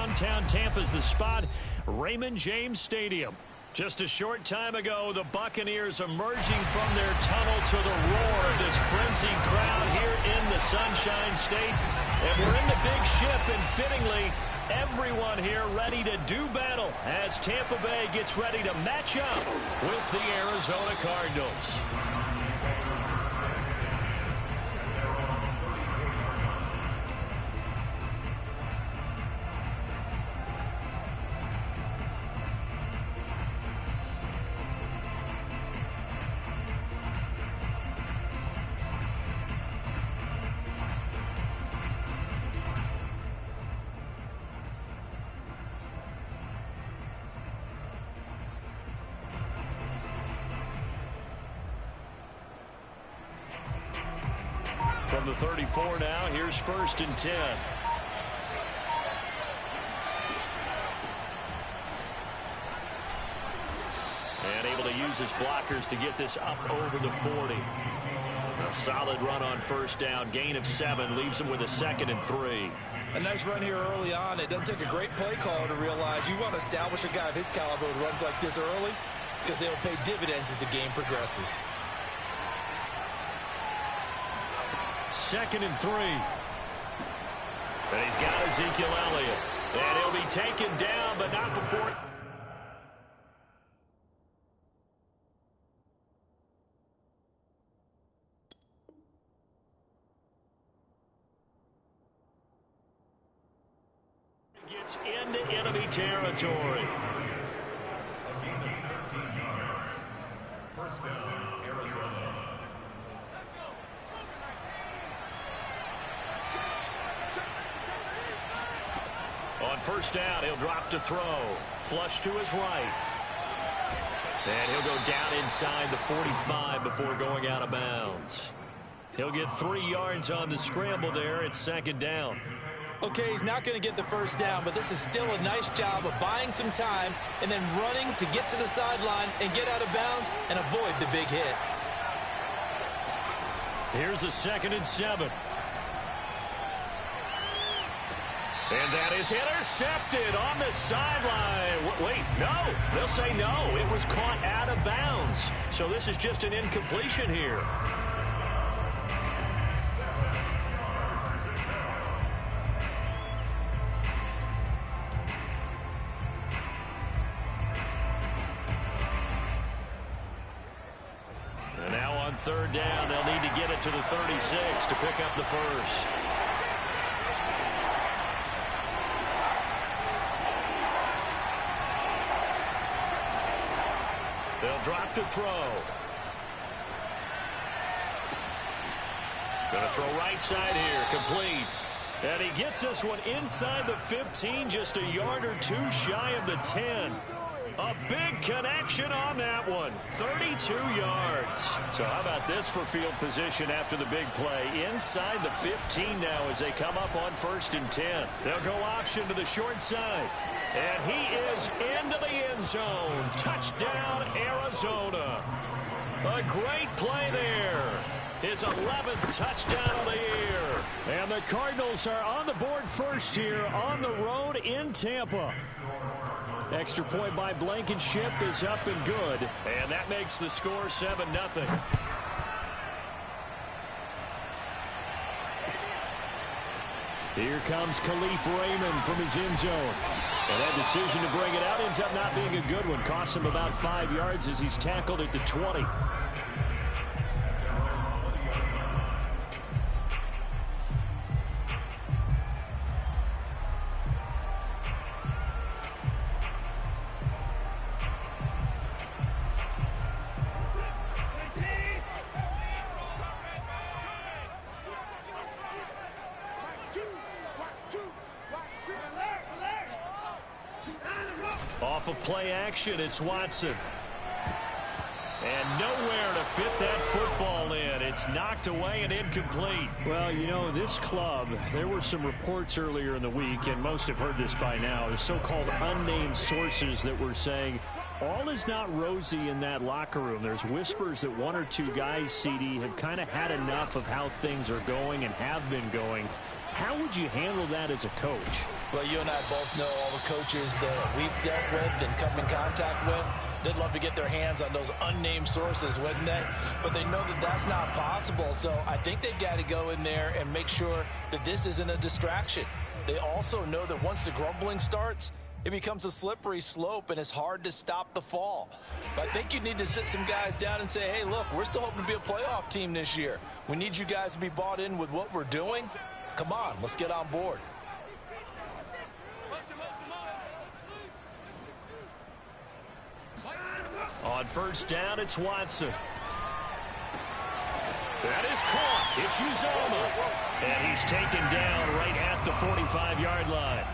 downtown Tampa's the spot, Raymond James Stadium. Just a short time ago, the Buccaneers emerging from their tunnel to the roar of this frenzied crowd here in the Sunshine State. And we're in the big ship, and fittingly, everyone here ready to do battle as Tampa Bay gets ready to match up with the Arizona Cardinals. From the 34 now, here's 1st and 10. And able to use his blockers to get this up over the 40. A solid run on 1st down. Gain of 7 leaves him with a 2nd and 3. A nice run here early on. It doesn't take a great play caller to realize you want to establish a guy of his caliber who runs like this early because they'll pay dividends as the game progresses. 2nd and 3. And he's got Ezekiel Elliott. And he'll be taken down, but not before. Gets into enemy territory. A gain of 13 yards. 1st down, Arizona. On 1st down, he'll drop to throw. Flush to his right. And he'll go down inside the 45 before going out of bounds. He'll get 3 yards on the scramble there. It's 2nd down. Okay, he's not going to get the 1st down, but this is still a nice job of buying some time and then running to get to the sideline and get out of bounds and avoid the big hit. Here's a 2nd and 7. And that is intercepted on the sideline. Wait, no. They'll say no. It was caught out of bounds. So this is just an incompletion here. And now on 3rd down, they'll need to get it to the 36 to pick up the 1st. They'll drop to throw. Going to throw right side here, complete. And he gets this one inside the 15, just a yard or 2 shy of the 10. A big connection on that one, 32 yards. So how about this for field position after the big play? Inside the 15 now as they come up on 1st and 10. They'll go option to the short side. And he is into the end zone. Touchdown, Arizona. A great play there. His 11th touchdown of the year. And the Cardinals are on the board first here on the road in Tampa. Extra point by Blankenship is up and good. And that makes the score 7-0. Here comes Khalif Raymond from his end zone. And that decision to bring it out ends up not being a good one. Costs him about 5 yards as he's tackled at the 20. Off of play action, it's Watson. And nowhere to fit that football in. It's knocked away and incomplete. Well, you know, this club, there were some reports earlier in the week, and most have heard this by now, the so-called unnamed sources that were saying all is not rosy in that locker room. There's whispers that 1 or 2 guys, CD, have kind of had enough of how things are going and have been going. How would you handle that as a coach? Well, you and I both know all the coaches that we've dealt with and come in contact with. They'd love to get their hands on those unnamed sources, wouldn't they? But they know that that's not possible, so I think they've got to go in there and make sure that this isn't a distraction. They also know that once the grumbling starts, it becomes a slippery slope, and it's hard to stop the fall. But I think you need to sit some guys down and say, hey, look, we're still hoping to be a playoff team this year. We need you guys to be bought in with what we're doing. Come on, let's get on board. On first down, it's Watson. That is caught. It's Uzomah. And he's taken down right at the 45-yard line.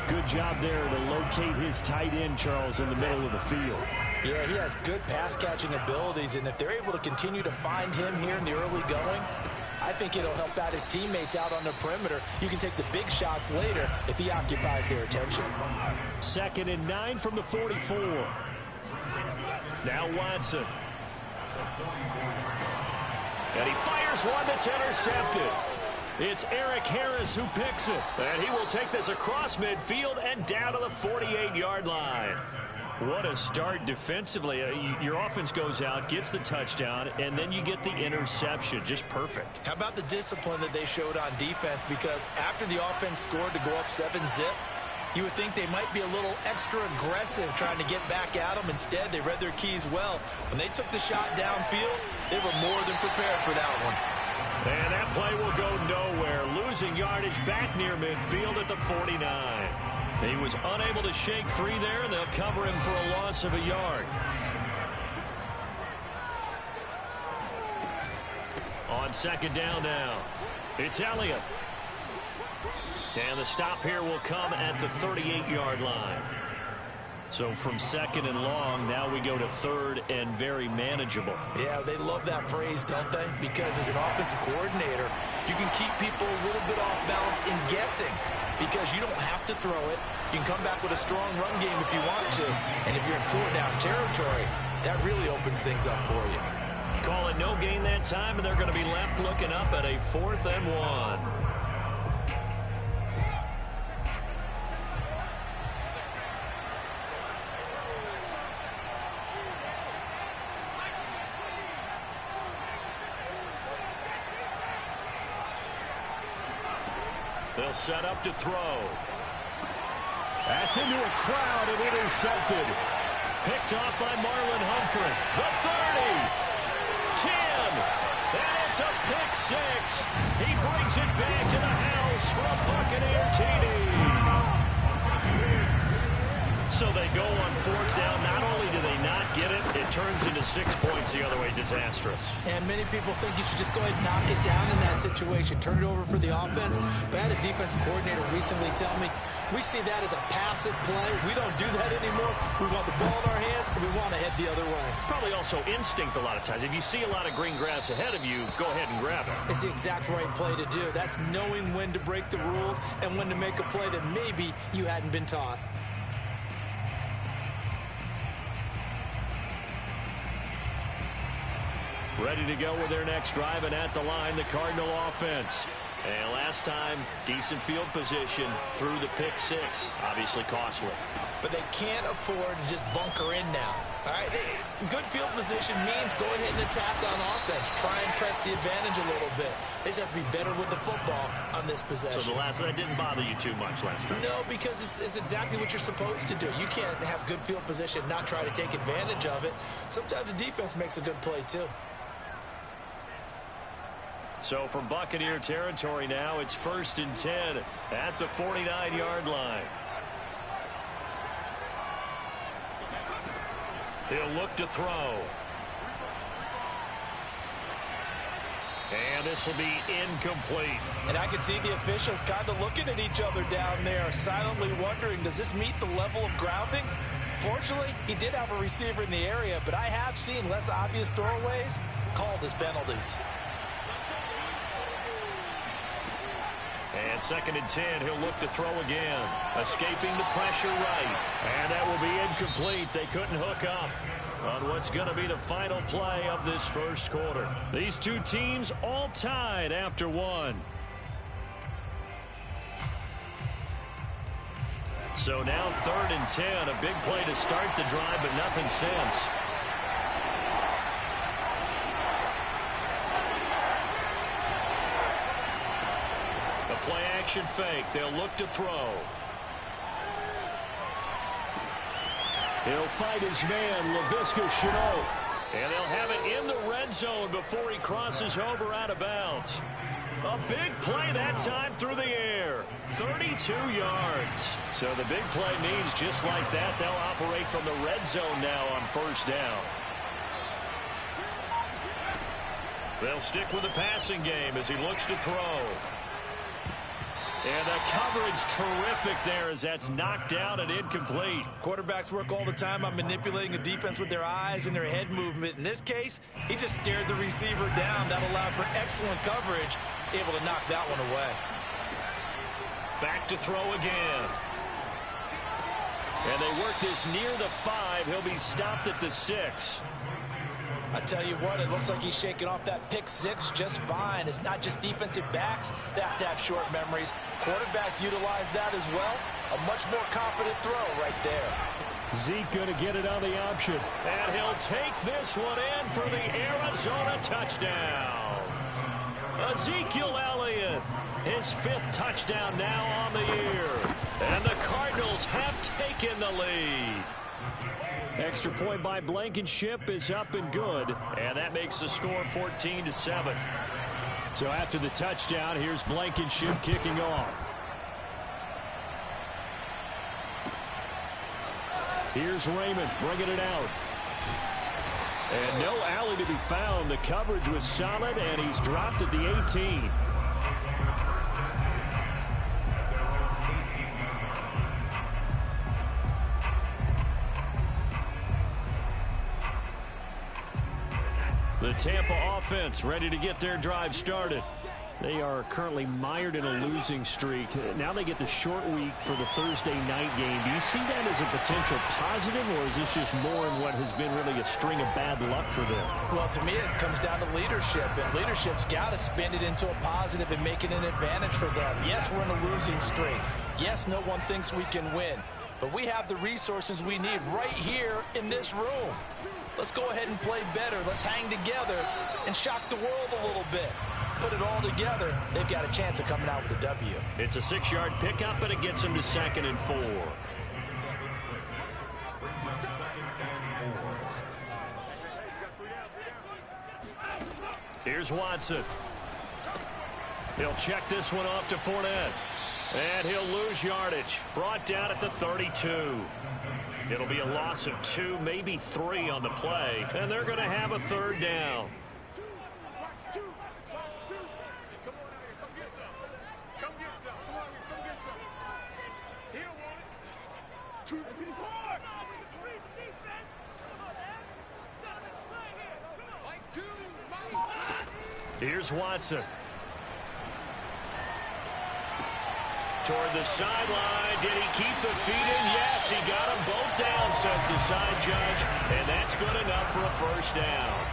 Good job there to locate his tight end, Charles, in the middle of the field. Yeah, he has good pass-catching abilities, and if they're able to continue to find him here in the early going, I think it'll help out his teammates out on the perimeter. You can take the big shots later if he occupies their attention. 2nd and 9 from the 44. Now Watson. And he fires one that's intercepted. It's Eric Harris who picks it. And he will take this across midfield and down to the 48-yard line. What a start defensively. Your offense goes out, gets the touchdown, and then you get the interception. Just perfect. How about the discipline that they showed on defense? Because after the offense scored to go up 7-zip, you would think they might be a little extra aggressive trying to get back at them. Instead, they read their keys well. When they took the shot downfield, they were more than prepared for that one. And that play will go nowhere. Losing yardage back near midfield at the 49. He was unable to shake free there, and they'll cover him for a loss of a yard. On 2nd down now, it's Elliott. And the stop here will come at the 38-yard line. So from 2nd and long, now we go to 3rd and very manageable. Yeah, they love that phrase, don't they? Because as an offensive coordinator, you can keep people a little bit off balance in guessing because you don't have to throw it. You can come back with a strong run game if you want to. And if you're in 4-down territory, that really opens things up for you. Call it no gain that time, and they're going to be left looking up at a 4th and 1. They'll set up to throw. That's into a crowd and intercepted. Picked off by Marlon Humphrey. The 30. 10. And it's a pick 6. He brings it back to the house for a Buccaneer TD. So they go on 4th down. Not only do they not get it, it turns into 6 points the other way. Disastrous. And many people think you should just go ahead and knock it down in that situation. Turn it over for the offense. But I had a defensive coordinator recently tell me, we see that as a passive play. We don't do that anymore. We want the ball in our hands, and we want to head the other way. Probably also instinct a lot of times. If you see a lot of green grass ahead of you, go ahead and grab it. It's the exact right play to do. That's knowing when to break the rules and when to make a play that maybe you hadn't been taught. Ready to go with their next drive, and at the line, the Cardinal offense. And last time, decent field position through the pick 6. Obviously costly. But they can't afford to just bunker in now. All right, good field position means go ahead and attack on offense. Try and press the advantage a little bit. They just have to be better with the football on this possession. So that didn't bother you too much last time? No, because it's exactly what you're supposed to do. You can't have good field position, not try to take advantage of it. Sometimes the defense makes a good play too. So from Buccaneer territory now, it's 1st and 10 at the 49-yard line. He'll look to throw. And this will be incomplete. And I can see the officials kind of looking at each other down there, silently wondering, does this meet the level of grounding? Fortunately, he did have a receiver in the area, but I have seen less obvious throwaways called as penalties. And 2nd and 10, he'll look to throw again. Escaping the pressure right. And that will be incomplete. They couldn't hook up on what's going to be the final play of this first quarter. These two teams all tied after 1. So now 3rd and 10. A big play to start the drive, but nothing since. The play action fake. They'll look to throw. He'll fight his man, Laviska Shenault. And they'll have it in the red zone before he crosses over out of bounds. A big play that time through the air. 32 yards. So the big play means just like that, they'll operate from the red zone now on 1st down. They'll stick with the passing game as he looks to throw. And the coverage terrific there as that's knocked out and incomplete. Quarterbacks work all the time on manipulating a defense with their eyes and their head movement. In this case, he just stared the receiver down. That allowed for excellent coverage, able to knock that one away. Back to throw again. And they work this near the 5. He'll be stopped at the 6. I tell you what, it looks like he's shaking off that pick 6 just fine. It's not just defensive backs that have to have short memories. Quarterbacks utilize that as well. A much more confident throw right there. Zeke going to get it on the option. And he'll take this one in for the Arizona touchdown. Ezekiel Elliott, his 5th touchdown now on the year. And the Cardinals have taken the lead. Extra point by Blankenship is up and good. And that makes the score 14-7. So after the touchdown, here's Blankenship kicking off. Here's Raymond bringing it out. And no alley to be found. The coverage was solid, and he's dropped at the 18. The Tampa offense ready to get their drive started. They are currently mired in a losing streak. Now they get the short week for the Thursday night game. Do you see that as a potential positive, or is this just more in what has been really a string of bad luck for them? Well, to me, it comes down to leadership, and leadership's got to spin it into a positive and make it an advantage for them. Yes, we're in a losing streak. Yes, no one thinks we can win, but we have the resources we need right here in this room. Let's go ahead and play better. Let's hang together and shock the world a little bit. Put it all together, they've got a chance of coming out with a W. It's a 6-yard pickup, and it gets them to 2nd and 4. Here's Watson. He'll check this one off to Fournette. And he'll lose yardage. Brought down at the 32. It'll be a loss of 2, maybe 3 on the play. And they're going to have a 3rd down. Here's Watson. Toward the sideline. Did he keep the feet in? Yes, he got them both down, says the side judge. And that's good enough for a 1st down.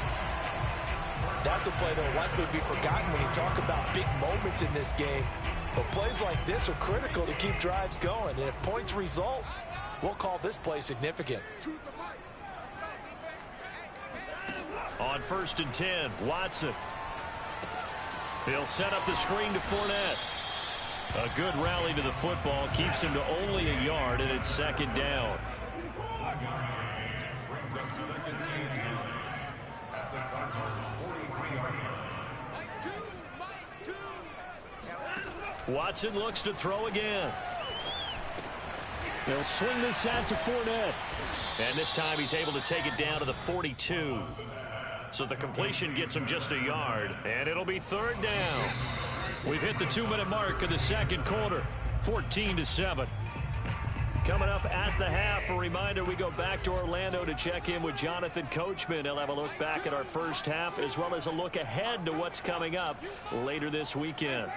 That's a play that will likely be forgotten when you talk about big moments in this game. But plays like this are critical to keep drives going. And if points result, we'll call this play significant. On 1st and 10, Watson. He'll set up the screen to Fournette. A good rally to the football keeps him to only a yard, and it's 2nd down. Watson looks to throw again. They'll swing this out to Fournette. And this time he's able to take it down to the 42. So the completion gets him just a yard, and it'll be 3rd down. We've hit the 2-minute mark of the 2nd quarter, 14-7. Coming up at the half, a reminder, we go back to Orlando to check in with Jonathan Coachman. He'll have a look back at our first half, as well as a look ahead to what's coming up later this weekend.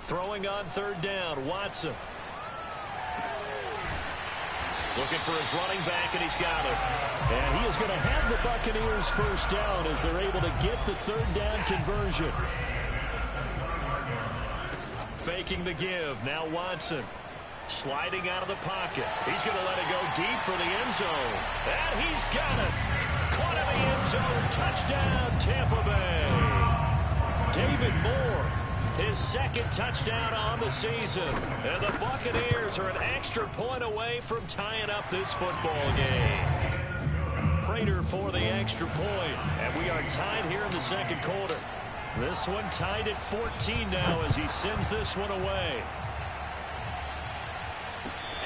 Throwing on 3rd down, Watson. Looking for his running back, and he's got it. And he is going to have the Buccaneers first down as they're able to get the third down conversion. Faking the give. Now Watson. Sliding out of the pocket. He's going to let it go deep for the end zone. And he's got it. Caught in the end zone. Touchdown, Tampa Bay. David Moore, his second touchdown on the season. And the Buccaneers are an extra point away from tying up this football game. Prater for the extra point. And we are tied here in the second quarter. This one tied at 14 now as he sends this one away.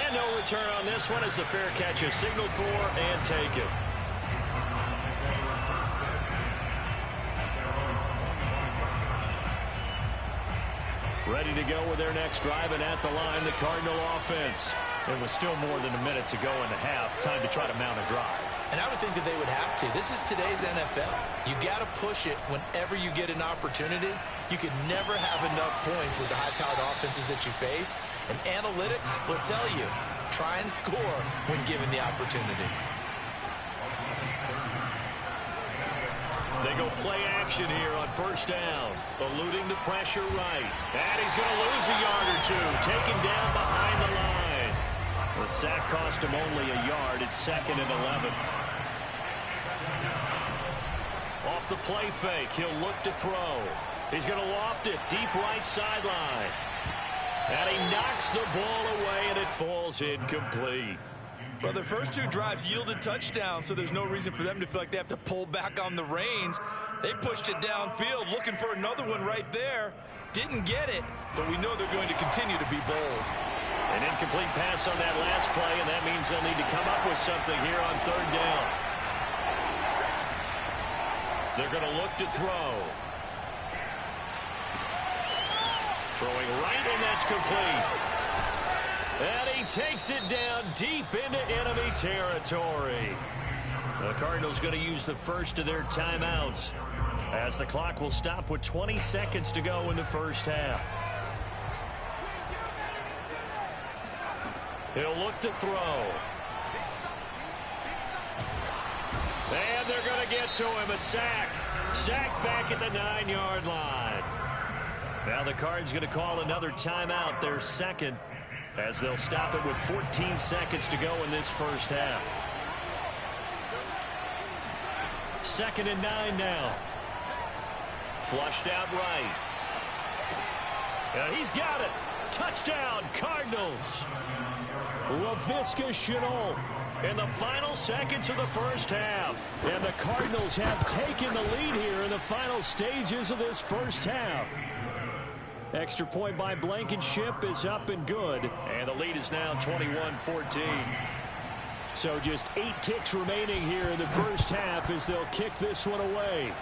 And no return on this one as the fair catch is signaled for and taken. Ready to go with their next drive, and at the line, the Cardinal offense. There was still more than a minute to go in the half. Time to try to mount a drive. And I would think that they would have to. This is today's NFL. You got to push it whenever you get an opportunity. You can never have enough points with the high-powered offenses that you face. And analytics will tell you, try and score when given the opportunity. They go play action here on first down. Eluding the pressure right. And he's going to lose a yard or two. Taken down behind the line. The sack cost him only a yard. It's 2nd and 11. Off the play fake, he'll look to throw. He's going to loft it deep right sideline. And he knocks the ball away, and it falls incomplete. Well, the first two drives yielded touchdowns, so there's no reason for them to feel like they have to pull back on the reins. They pushed it downfield, looking for another one right there. Didn't get it, but we know they're going to continue to be bold. An incomplete pass on that last play, and that means they'll need to come up with something here on third down. They're going to look to throw. Throwing right, and that's complete. And he takes it down deep into enemy territory. The Cardinals going to use the first of their timeouts as the clock will stop with 20 seconds to go in the first half. He'll look to throw. And they're going to get to him. A sack. Sack back at the 9-yard line. Now the Cards going to call another timeout, their second, as they'll stop it with 14 seconds to go in this first half. 2nd and 9 now. Flushed out right. And he's got it. Touchdown, Cardinals. Laviska Shenault in the final seconds of the first half. And the Cardinals have taken the lead here in the final stages of this first half. Extra point by Blankenship is up and good. And the lead is now 21-14. So just 8 ticks remaining here in the first half as they'll kick this one away.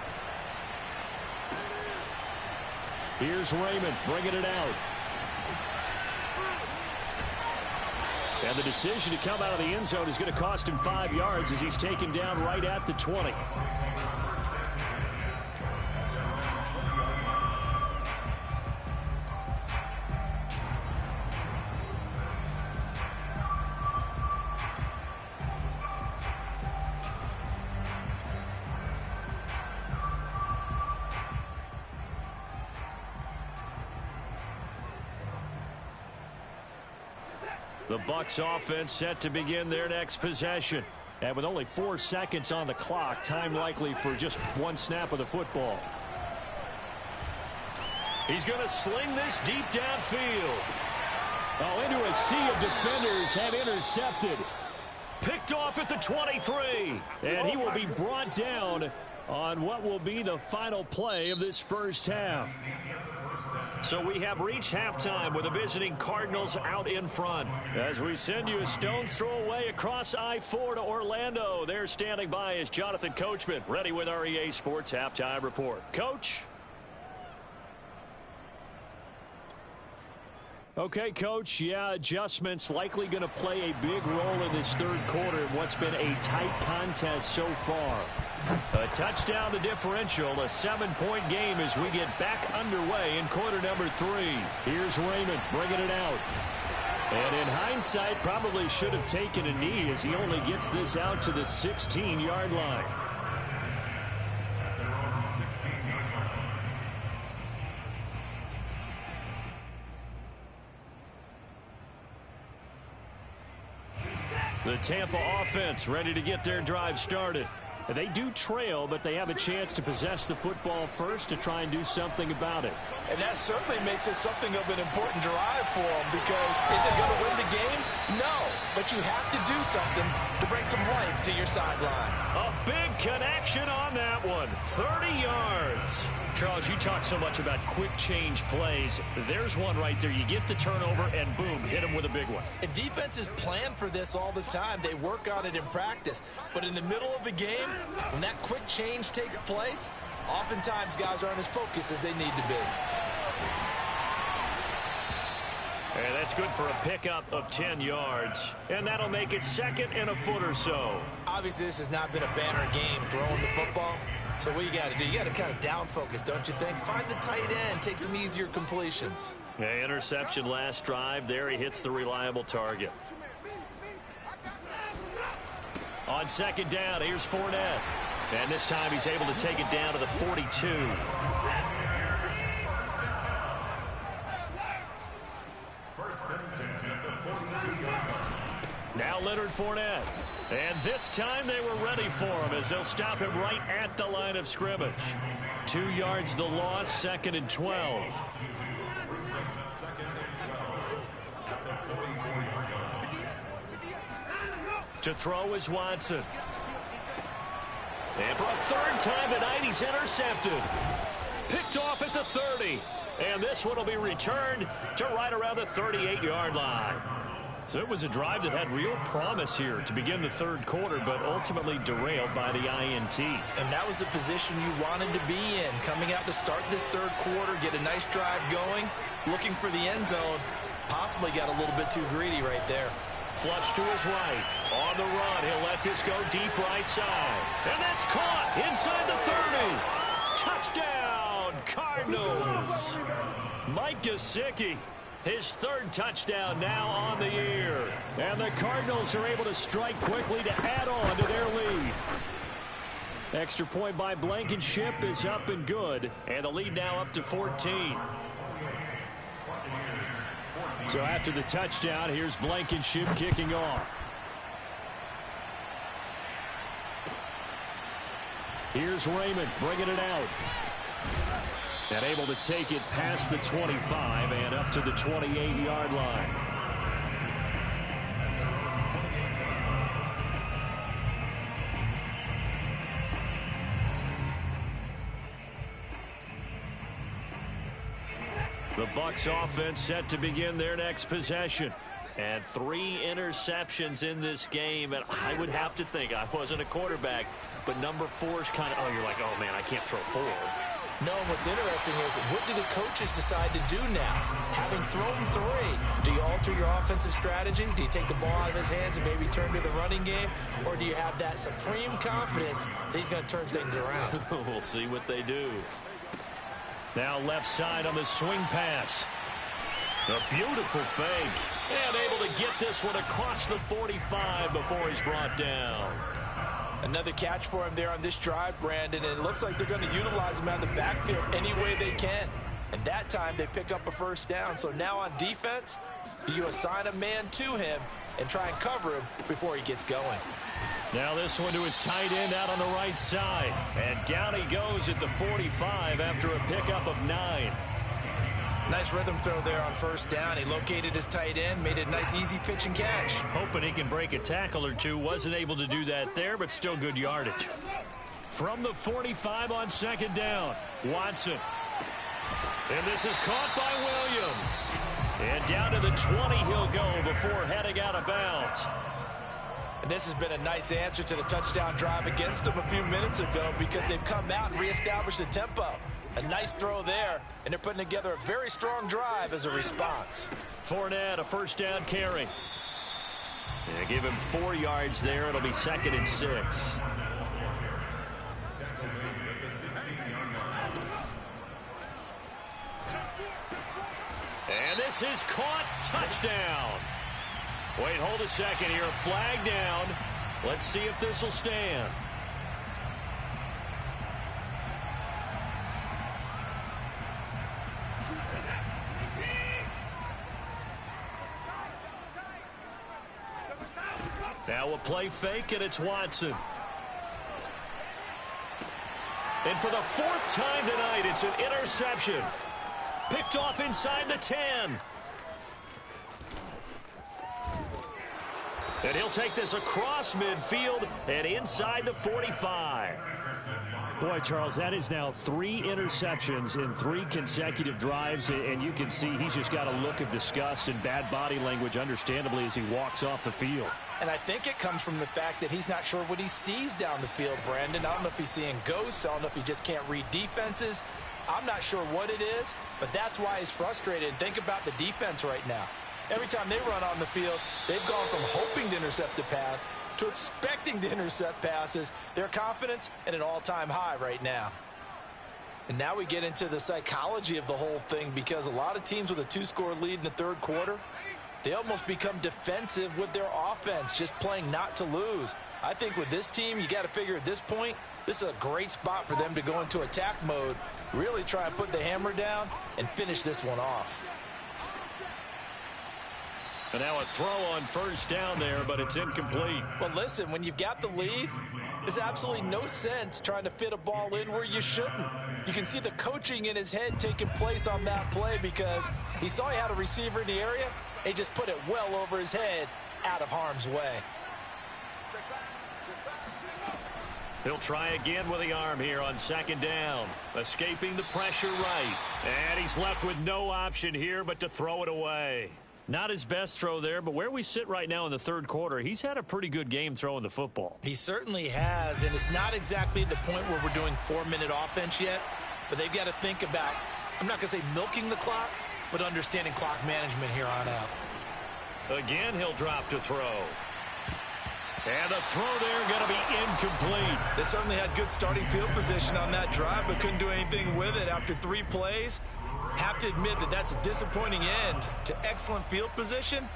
Here's Raymond bringing it out. And the decision to come out of the end zone is going to cost him 5 yards as he's taken down right at the 20. The Bucs offense set to begin their next possession. And with only 4 seconds on the clock, time likely for just one snap of the football. He's going to sling this deep downfield. Oh, into a sea of defenders and intercepted. Picked off at the 23. And he will be brought down on what will be the final play of this first half. So we have reached halftime with the visiting Cardinals out in front. As we send you a stone's throw away across I-4 to Orlando. There standing by is Jonathan Coachman, ready with our EA Sports Halftime Report. Coach? Okay, Coach. Yeah, adjustments likely going to play a big role in this third quarter in what's been a tight contest so far. A touchdown the differential, a 7-point game as we get back underway in quarter number 3. Here's Raymond bringing it out. And in hindsight, probably should have taken a knee as he only gets this out to the 16-yard line. They're on the 16-yard line. The Tampa offense ready to get their drive started. They do trail, but they have a chance to possess the football first to try and do something about it. And that certainly makes it something of an important drive for them, because is it going to win the game? No, but you have to do something to bring some life to your sideline. A big connection on that one. 30 yards. Charles, you talk so much about quick change plays. There's one right there. You get the turnover and boom, hit him with a big one. And defenses plan for this all the time. They work on it in practice. But in the middle of a game, when that quick change takes place, oftentimes guys aren't as focused as they need to be. And that's good for a pickup of 10 yards. And that'll make it second and a foot or so. Obviously, this has not been a banner game throwing the football. So what you got to do, you got to kind of down focus, don't you think? Find the tight end, take some easier completions. Yeah, interception last drive. There he hits the reliable target. On second down, here's Fournette. And this time he's able to take it down to the 42. Now Leonard Fournette. And this time they were ready for him as they'll stop him right at the line of scrimmage. 2 yards the loss, second and 12. To throw is Watson. And for a third time tonight, he's intercepted. Picked off at the 30. And this one will be returned to right around the 38-yard line. So it was a drive that had real promise here to begin the third quarter, but ultimately derailed by the INT. And that was the position you wanted to be in, coming out to start this third quarter, get a nice drive going, looking for the end zone. Possibly got a little bit too greedy right there. Flush to his right. On the run, he'll let this go deep right side. And that's caught inside the 30. Touchdown, Cardinals. Mike Gesicki. His third touchdown now on the year. And the Cardinals are able to strike quickly to add on to their lead. Extra point by Blankenship is up and good. And the lead now up to 14. So after the touchdown, here's Blankenship kicking off. Here's Raymond bringing it out. And able to take it past the 25 and up to the 28-yard line. The Bucs offense set to begin their next possession. And 3 interceptions in this game. And I would have to think, I wasn't a quarterback, but number 4 is kind of, oh, you're like, oh, man, I can't throw 4. No, what's interesting is, what do the coaches decide to do now? Having thrown 3, do you alter your offensive strategy? Do you take the ball out of his hands and maybe turn to the running game? Or do you have that supreme confidence that he's going to turn things around? We'll see what they do. Now left side on the swing pass. A beautiful fake. And able to get this one across the 45 before he's brought down. Another catch for him there on this drive, Brandon, and it looks like they're going to utilize him out of the backfield any way they can. And that time they pick up a first down. So now on defense, do you assign a man to him and try and cover him before he gets going? Now this one to his tight end out on the right side. And down he goes at the 45 after a pickup of 9. Nice rhythm throw there on first down. He located his tight end, made it a nice easy pitch and catch. Hoping he can break a tackle or two. Wasn't able to do that there, but still good yardage. From the 45 on second down, Watson. And this is caught by Williams. And down to the 20 he'll go before heading out of bounds. And this has been a nice answer to the touchdown drive against them a few minutes ago, because they've come out and reestablished the tempo. A nice throw there, and they're putting together a very strong drive as a response. Fournette, a first down carry. Yeah, give him 4 yards there. It'll be second and 6. And this is caught. Touchdown. Wait, hold a second here. Flag down. Let's see if this will stand. Now a play fake, and it's Watson. And for the 4th time tonight, it's an interception. Picked off inside the 10. And he'll take this across midfield and inside the 45. Boy, Charles, that is now 3 interceptions in 3 consecutive drives, and you can see he's just got a look of disgust and bad body language, understandably, as he walks off the field. And I think it comes from the fact that he's not sure what he sees down the field, Brandon. I don't know if he's seeing ghosts. I don't know if he just can't read defenses. I'm not sure what it is, but that's why he's frustrated. And think about the defense right now. Every time they run on the field, they've gone from hoping to intercept a pass to expecting to intercept passes. Their confidence at an all-time high right now. And now we get into the psychology of the whole thing, because a lot of teams with a 2-score lead in the 3rd quarter, they almost become defensive with their offense, just playing not to lose. I think with this team, you got to figure at this point, this is a great spot for them to go into attack mode, really try and put the hammer down and finish this one off. And now a throw on 1st down there, but it's incomplete. Well, listen, when you've got the lead, there's absolutely no sense trying to fit a ball in where you shouldn't. You can see the coaching in his head taking place on that play, because he saw he had a receiver in the area. He just put it well over his head, out of harm's way. He'll try again with the arm here on 2nd down. Escaping the pressure right. And he's left with no option here but to throw it away. Not his best throw there, but where we sit right now in the 3rd quarter, he's had a pretty good game throwing the football. He certainly has, and it's not exactly at the point where we're doing 4-minute offense yet, but they've got to think about, I'm not going to say milking the clock, but understanding clock management here on out. Again, he'll drop to throw. And the throw there going to be incomplete. They certainly had good starting field position on that drive, but couldn't do anything with it after 3 plays. Have to admit that that's a disappointing end to excellent field position.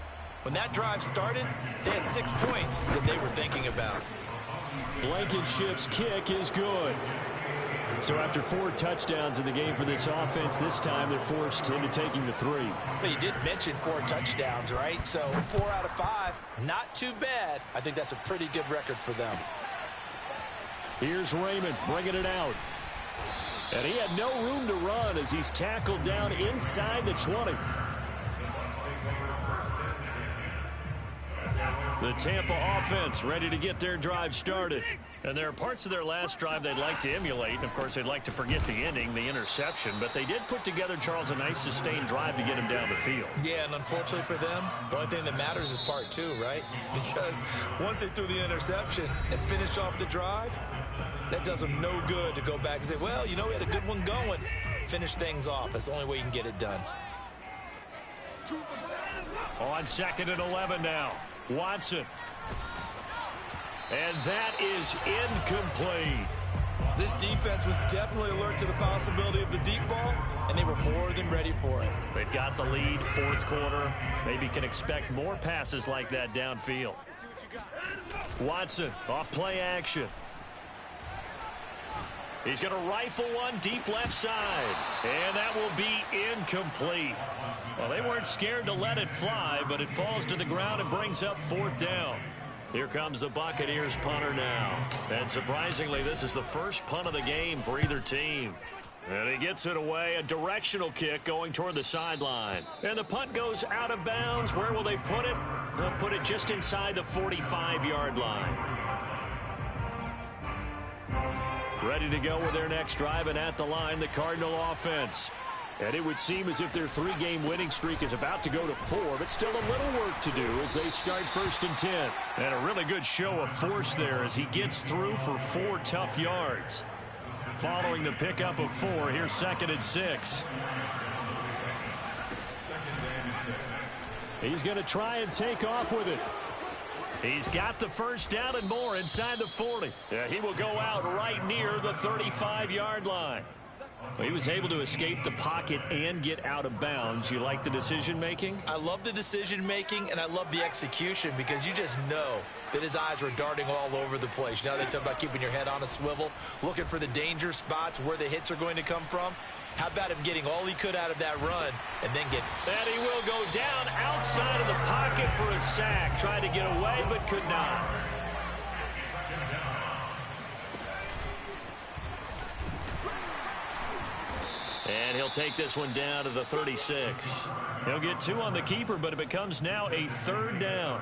When that drive started, they had 6 points that they were thinking about. Blankenship's kick is good. So after 4 touchdowns in the game for this offense, this time they're forced into taking the 3. But you did mention 4 touchdowns, right? So 4 out of 5, not too bad. I think that's a pretty good record for them. Here's Raymond bringing it out. And he had no room to run as he's tackled down inside the 20. The Tampa offense ready to get their drive started. And there are parts of their last drive they'd like to emulate. And, of course, they'd like to forget the ending, the interception. But they did put together, Charles, a nice sustained drive to get him down the field. Yeah, and unfortunately for them, the only thing that matters is part 2, right? Because once they threw the interception and finished off the drive, that does them no good to go back and say, well, you know, we had a good one going. Finish things off. That's the only way you can get it done. On 2nd and 11 now. Watson. And that is incomplete. This defense was definitely alert to the possibility of the deep ball, and they were more than ready for it. They've got the lead, 4th quarter. Maybe can expect more passes like that downfield. Watson off play action. He's going to rifle one deep left side. And that will be incomplete. Well, they weren't scared to let it fly, but it falls to the ground and brings up 4th down. Here comes the Buccaneers punter now. And surprisingly, this is the first punt of the game for either team. And he gets it away, a directional kick going toward the sideline. And the punt goes out of bounds. Where will they put it? They'll put it just inside the 45-yard line. Ready to go with their next drive, and at the line, the Cardinal offense. And it would seem as if their 3-game winning streak is about to go to 4, but still a little work to do as they start 1st and 10. And a really good show of force there as he gets through for 4 tough yards. Following the pickup of 4, here's 2nd and 6. He's going to try and take off with it. He's got the 1st down and more inside the 40. Yeah, he will go out right near the 35-yard line. Well, he was able to escape the pocket and get out of bounds. You like the decision-making? I love the decision-making, and I love the execution because you just know that his eyes were darting all over the place. Now they talk about keeping your head on a swivel, looking for the danger spots where the hits are going to come from. How about him getting all he could out of that run and then get... And he will go down outside of the pocket for a sack. Tried to get away, but could not. And he'll take this one down to the 36. He'll get 2 on the keeper, but it becomes now a 3rd down.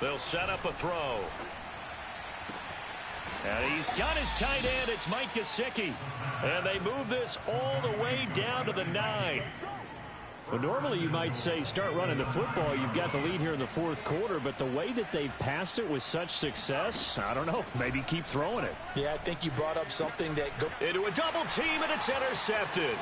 They'll set up a throw. And he's got his tight end. It's Mike Gesicki. And they move this all the way down to the 9. Well, normally you might say start running the football. You've got the lead here in the 4th quarter, but the way that they've passed it with such success, I don't know, maybe keep throwing it. Yeah, I think you brought up something that... Into a double team, and it's intercepted.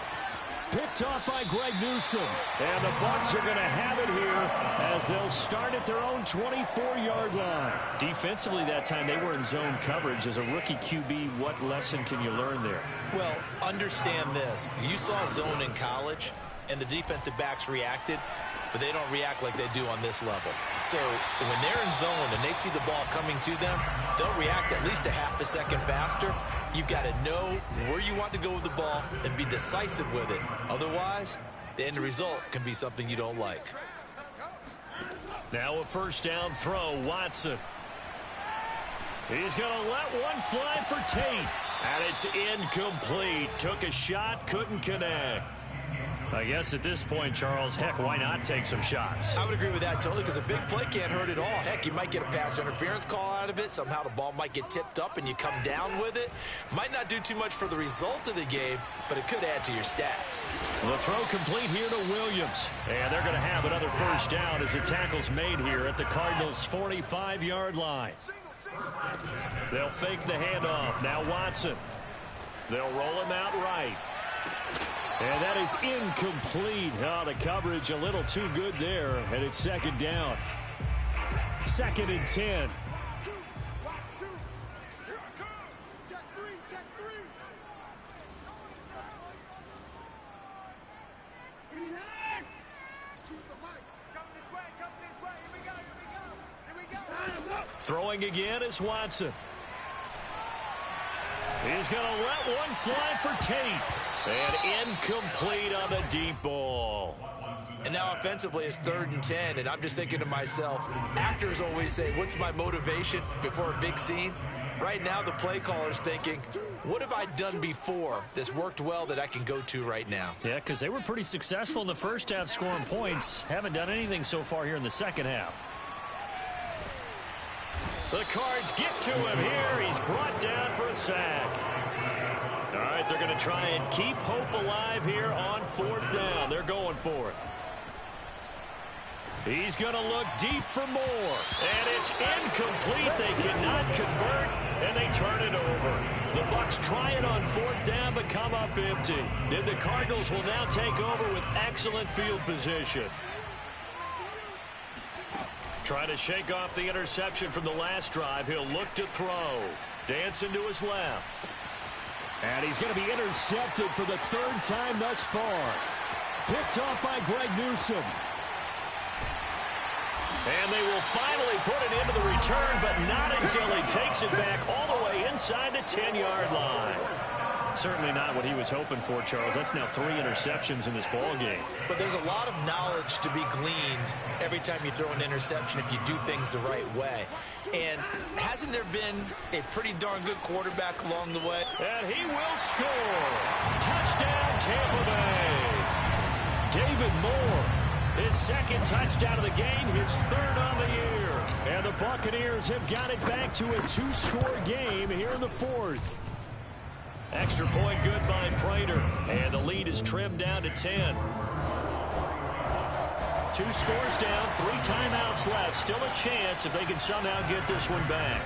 Picked off by Greg Newsome. And the Bucs are going to have it here as they'll start at their own 24-yard line. Defensively that time, they were in zone coverage. As a rookie QB, what lesson can you learn there? Well, understand this. You saw zone in college, and the defensive backs reacted, but they don't react like they do on this level. So when they're in zone and they see the ball coming to them, they'll react at least a half a second faster. You've got to know where you want to go with the ball and be decisive with it. Otherwise, the end result can be something you don't like. Now a 1st down throw, Watson. He's going to let one fly for Tate. And it's incomplete. Took a shot, couldn't connect. I guess at this point, Charles, heck, why not take some shots? I would agree with that totally because a big play can't hurt at all. Heck, you might get a pass interference call out of it. Somehow the ball might get tipped up and you come down with it. Might not do too much for the result of the game, but it could add to your stats. The throw complete here to Williams. And they're going to have another 1st down as the tackle's made here at the Cardinals' 45-yard line. They'll fake the handoff. Now Watson. They'll roll him out right. And that is incomplete. Oh, the coverage a little too good there. And it's 2nd down. 2nd and 10. Throwing again is Watson. He's going to let one fly for Tate. And incomplete on the deep ball. And now offensively it's 3rd and 10, and I'm just thinking to myself, actors always say, what's my motivation before a big scene? Right now the play caller's thinking, what have I done before that's worked well that I can go to right now? Yeah, because they were pretty successful in the 1st half scoring points. Haven't done anything so far here in the 2nd half. The Cards get to him here. He's brought down for a sack. All right, they're going to try and keep hope alive here on 4th down. They're going for it. He's going to look deep for more. And it's incomplete. They cannot convert, and they turn it over. The Bucs try it on 4th down, but come up empty. Then the Cardinals will now take over with excellent field position. Trying to shake off the interception from the last drive. He'll look to throw. Dancing to his left. And he's going to be intercepted for the 3rd time thus far. Picked off by Greg Newsome. And they will finally put it into the return, but not until he takes it back all the way inside the 10-yard line. Certainly not what he was hoping for, Charles. That's now 3 interceptions in this ball game. But there's a lot of knowledge to be gleaned every time you throw an interception if you do things the right way. And hasn't there been a pretty darn good quarterback along the way? And he will score. Touchdown, Tampa Bay. David Moore, his 2nd touchdown of the game, his 3rd on the year. And the Buccaneers have got it back to a 2-score game here in the 4th. Extra point good by Prater. And the lead is trimmed down to 10. 2 scores down, 3 timeouts left. Still a chance if they can somehow get this one back.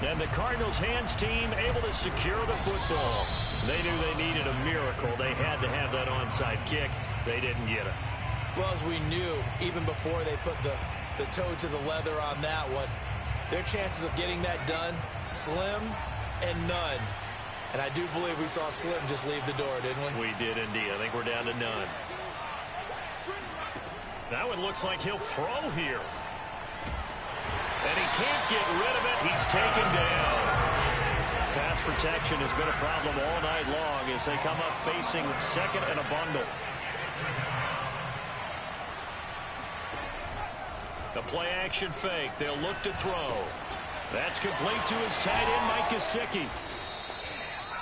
And the Cardinals' hands team able to secure the football. They knew they needed a miracle. They had to have that onside kick. They didn't get it. Well, as we knew, even before they put the toe to the leather on that one, their chances of getting that done, slim and none. And I do believe we saw Slim just leave the door, didn't we? We did indeed. I think we're down to none. That one looks like he'll throw here. And he can't get rid of it. He's taken down. Pass protection has been a problem all night long as they come up facing second and a bundle. The play action fake. They'll look to throw. That's complete to his tight end, Mike Gesicki.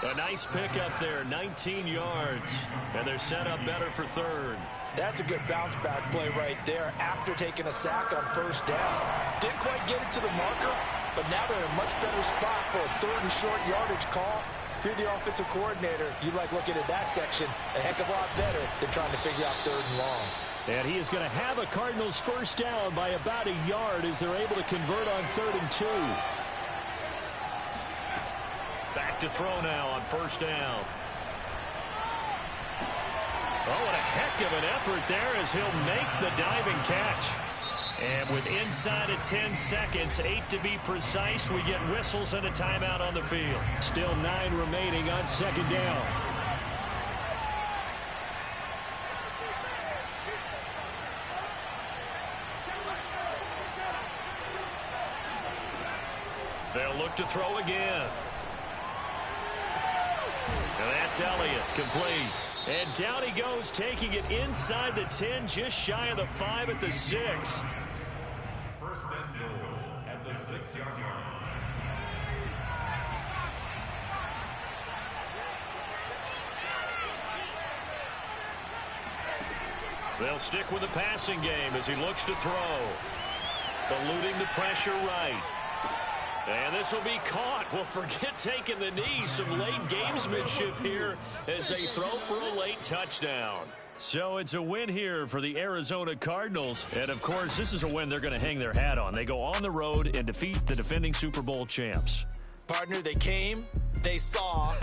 A nice pickup there, 19 yards. And they're set up better for third. That's a good bounce back play right there after taking a sack on first down. Didn't quite get it to the marker, but now they're in a much better spot for a third and short yardage call. If you're the offensive coordinator, you like looking at that section a heck of a lot better than trying to figure out third and long. And he is going to have a Cardinals first down by about a yard as they're able to convert on 3rd and 2. Back to throw now on first down. Oh, what a heck of an effort there as he'll make the diving catch. And with inside of 10 seconds, 8 to be precise, we get whistles and a timeout on the field. Still 9 remaining on second down. They'll look to throw again. And that's Elliott, complete. And down he goes, taking it inside the 10, just shy of the 5 at the 6. First and goal at the 6-yard line. They'll stick with the passing game as he looks to throw. Eluding the pressure right. And this will be caught. Well, forget taking the knee. Some late gamesmanship here as they throw for a late touchdown. So it's a win here for the Arizona Cardinals. And, of course, this is a win they're going to hang their hat on. They go on the road and defeat the defending Super Bowl champs. Partner, they came, they saw,